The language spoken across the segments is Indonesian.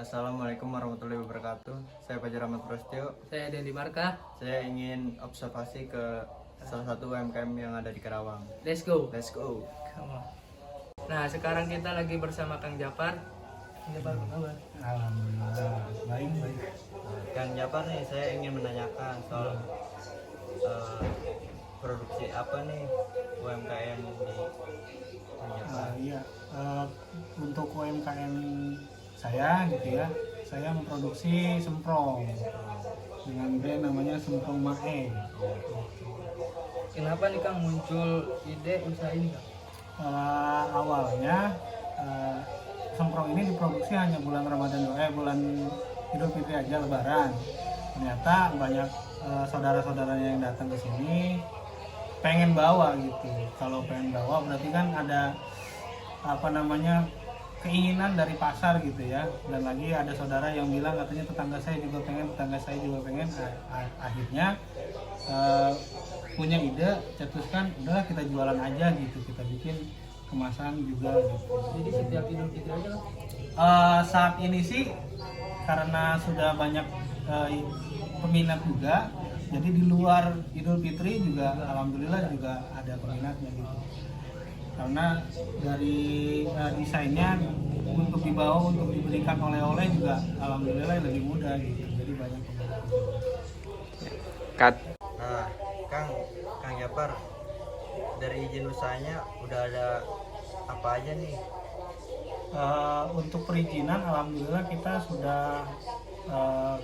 Assalamualaikum warahmatullahi wabarakatuh. Saya Fajar Ahmad Prasetyo. Saya Dendi Marka. Saya ingin observasi ke salah satu UMKM yang ada di Karawang. Let's go. Let's go. Come on. Nah, sekarang kita lagi bersama Kang Japar. Kang Japar, apa kabar? Alhamdulillah, baik. Kang Japar nih, saya ingin menanyakan soal produksi apa nih UMKM di Kang Japar. Iya, untuk UMKM saya gitu ya, saya memproduksi semprong dengan brand namanya Semprong Mae. Kenapa nih Kang muncul ide usaha ini Kang? Awalnya semprong ini diproduksi hanya bulan Ramadan bulan Idul Fitri aja, Lebaran. Ternyata banyak saudara-saudaranya yang datang ke sini pengen bawa gitu. Kalau pengen bawa berarti kan ada keinginan dari pasar gitu ya. Dan lagi ada saudara yang bilang katanya tetangga saya juga pengen. Akhirnya punya ide, cetuskan udahlah kita jualan aja gitu, kita bikin kemasan juga gitu. Jadi setiap Idul Fitri aja Kang? Saat ini sih karena sudah banyak peminat juga, jadi di luar Idul Fitri juga alhamdulillah juga ada peminatnya gitu. Karena dari desainnya untuk dibawa, untuk diberikan oleh-oleh juga alhamdulillah lebih mudah gitu. Jadi banyak peminat. Nah, Kang Japar, dari izin usahanya udah ada apa aja nih? Untuk perizinan alhamdulillah kita sudah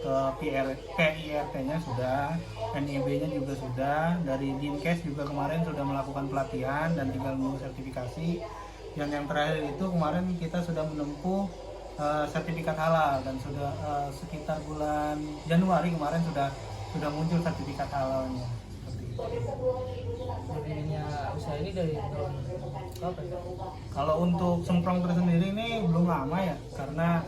ke PIRT-nya sudah, NIB-nya juga sudah, dari Dinkes juga kemarin sudah melakukan pelatihan dan tinggal menunggu sertifikasi. Yang terakhir itu kemarin kita sudah menempuh sertifikat halal dan sudah sekitar bulan Januari kemarin sudah muncul sertifikat halalnya. Seperti itu. Berdirinya usaha ini dari tahun kapan Kang? Kalau untuk semprong tersendiri ini belum lama ya, karena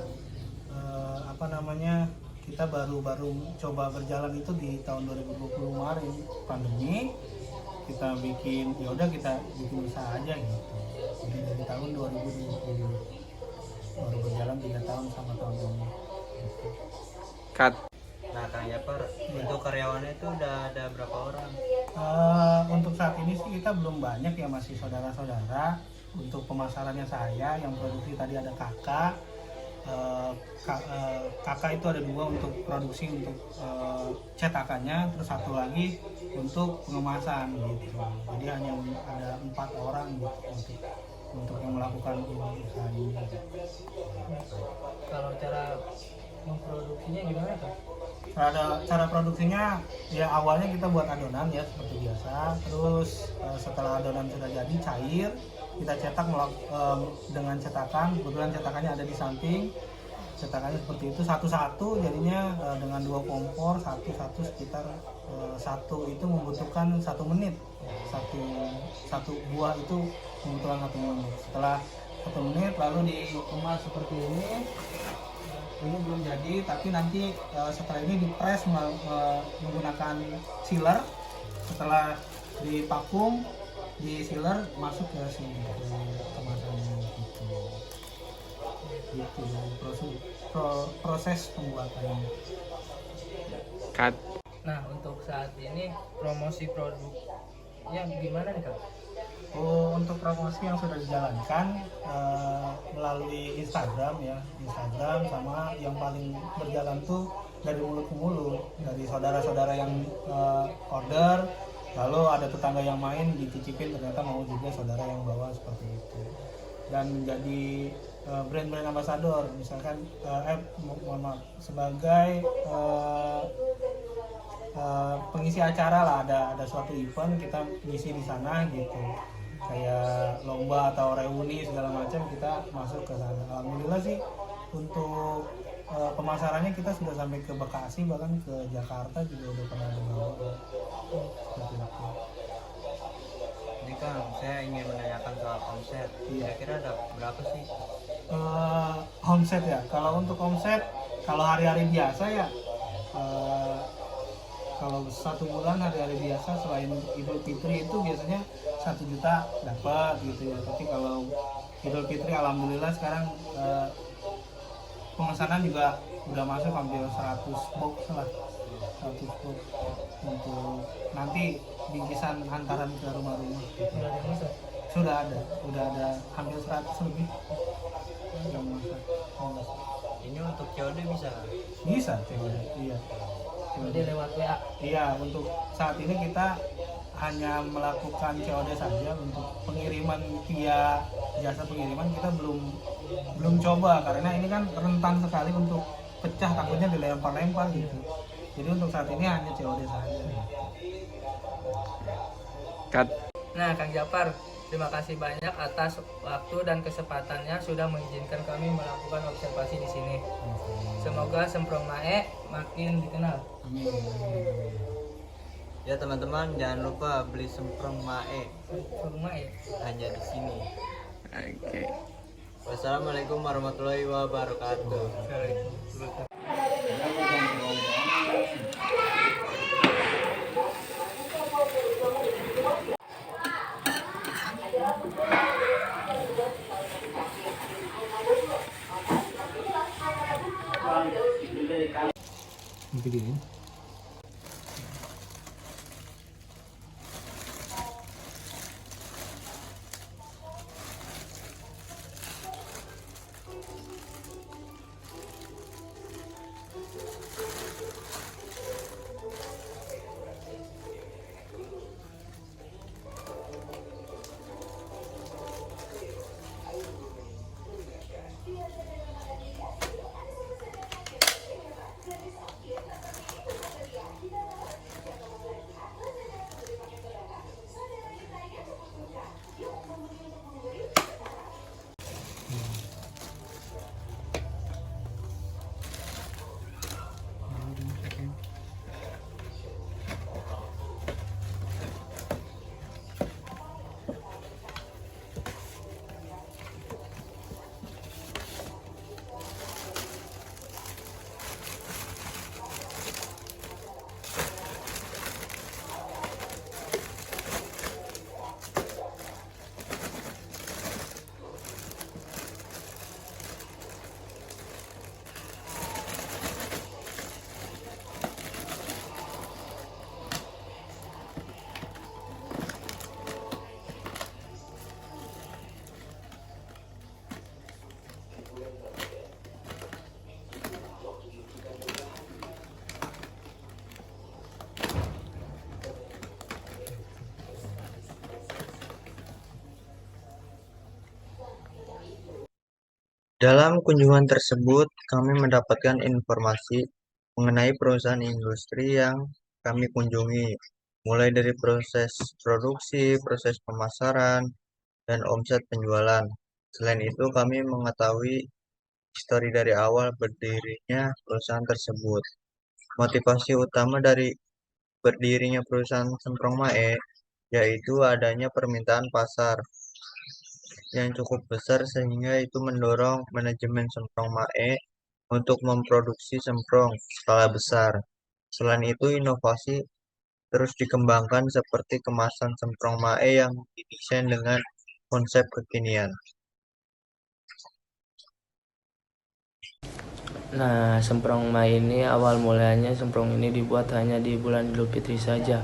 kita baru coba berjalan itu di tahun 2020 kemarin pandemi. Kita bikin usaha aja gitu. Jadi dari tahun 2020 baru berjalan 3 tahun sama tahun ini. Nah, Kang Japar, untuk karyawannya itu udah ada berapa orang? Untuk saat ini sih kita belum banyak ya, masih saudara-saudara. Untuk pemasarannya saya yang produksi tadi ada kakak. Kakak itu ada 2 untuk produksi, untuk cetakannya, terus 1 lagi untuk pengemasan gitu. Jadi hanya ada 4 orang gitu untuk yang melakukan usaha ini. Kalau cara memproduksinya gimana Kang? Cara produksinya ya awalnya kita buat adonan ya seperti biasa. Terus setelah adonan sudah jadi cair, kita cetak dengan cetakan. Kebetulan cetakannya ada di samping. Cetakannya seperti itu satu-satu, jadinya dengan 2 kompor satu sekitar 1 itu membutuhkan 1 menit. Satu buah itu membutuhkan 1 menit. Setelah 1 menit lalu dikemas seperti ini. Ini belum jadi, tapi nanti setelah ini dipres menggunakan sealer. Setelah divakum, di sealer masuk ke sini kemasannya gitu proses pembuatannya. Nah, untuk saat ini promosi produknya gimana nih Kang? Untuk promosi yang sudah dijalankan melalui Instagram sama yang paling berjalan tuh dari mulut ke mulut, dari saudara-saudara yang order, lalu ada tetangga yang main dicicipin ternyata mau juga saudara yang bawa seperti itu, dan jadi brand-brand ambassador misalkan sebagai pengisi acara lah, ada suatu event kita ngisi di sana gitu, kayak lomba atau reuni segala macam kita masuk ke sana. Alhamdulillah sih untuk pemasarannya kita sudah sampai ke Bekasi, bahkan ke Jakarta juga udah pernah dibawa seperti itu. Ini Kang, saya ingin menanyakan soal omset. Kira-kira ada berapa sih? Omset ya, kalau untuk omset kalau hari-hari biasa ya kalau 1 bulan hari-hari biasa selain Idul Fitri itu biasanya 1 juta dapat gitu ya. Tapi kalau Idul Fitri alhamdulillah sekarang pemesanan juga udah masuk hampir 100 box lah, 100 box untuk nanti bingkisan hantaran ke rumah-rumah. Udah dimasak. Udah ada hampir 100 lebih yang masak. Ini untuk COD bisa nggak? Bisa, iya. Jadi lewat WA. Iya, untuk saat ini kita hanya melakukan COD saja. Untuk pengiriman via jasa pengiriman kita belum coba, karena ini kan rentan sekali untuk pecah, takutnya dilempar-lempar gitu. Jadi untuk saat ini hanya COD saja. Nah, Kang Japar, terima kasih banyak atas waktu dan kesempatannya sudah mengizinkan kami melakukan observasi di sini. Semoga Semprong Mae makin dikenal. Ya teman-teman, jangan lupa beli Semprong Mae Semprong Mae. hanya di sini. Oke. Wassalamualaikum warahmatullahi wabarakatuh. Dalam kunjungan tersebut, kami mendapatkan informasi mengenai perusahaan industri yang kami kunjungi, mulai dari proses produksi, proses pemasaran, dan omset penjualan. Selain itu, kami mengetahui histori dari awal berdirinya perusahaan tersebut. Motivasi utama dari berdirinya perusahaan Semprong Mae yaitu adanya permintaan pasar yang cukup besar sehingga itu mendorong manajemen Semprong Mae untuk memproduksi semprong skala besar. Selain itu, inovasi terus dikembangkan seperti kemasan Semprong Mae yang didesain dengan konsep kekinian. Nah, Semprong Mae ini awal mulanya semprong ini dibuat hanya di bulan Idul Fitri saja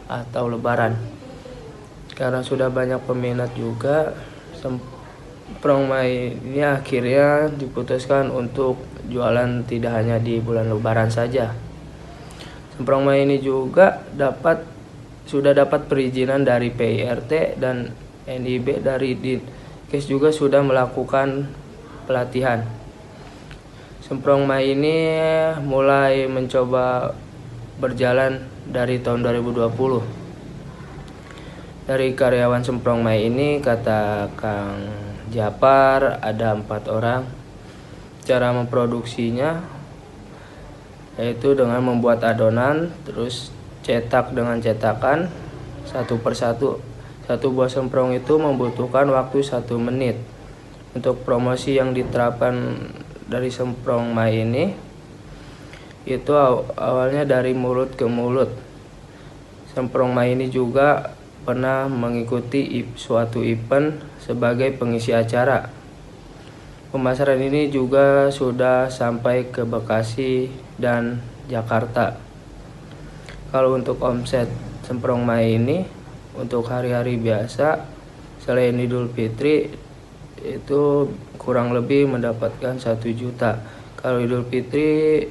atau Lebaran. Karena sudah banyak peminat juga, Semprong Mae ini akhirnya diputuskan untuk jualan tidak hanya di bulan Lebaran saja. Semprong Mae ini juga sudah dapat perizinan dari PIRT dan NIB dari Dinkes juga sudah melakukan pelatihan. Semprong Mae ini mulai mencoba berjalan dari tahun 2020. Dari karyawan Semprong Mae ini, kata Kang Japar, ada 4 orang. Cara memproduksinya yaitu dengan membuat adonan, terus cetak dengan cetakan satu persatu. Satu buah semprong itu membutuhkan waktu 1 menit. Untuk promosi yang diterapkan dari Semprong Mae ini itu awalnya dari mulut ke mulut. Semprong Mae ini juga pernah mengikuti suatu event sebagai pengisi acara. Pemasaran ini juga sudah sampai ke Bekasi dan Jakarta. Kalau untuk omset Semprong Mai ini untuk hari-hari biasa selain Idul Fitri itu kurang lebih mendapatkan 1 juta. Kalau Idul Fitri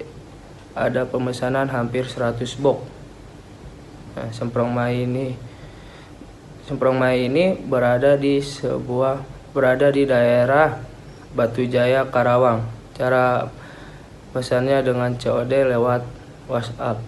ada pemesanan hampir 100 box. Nah, Semprong Mai ini berada di daerah Batu Jaya, Karawang. Cara pesannya dengan COD lewat WhatsApp.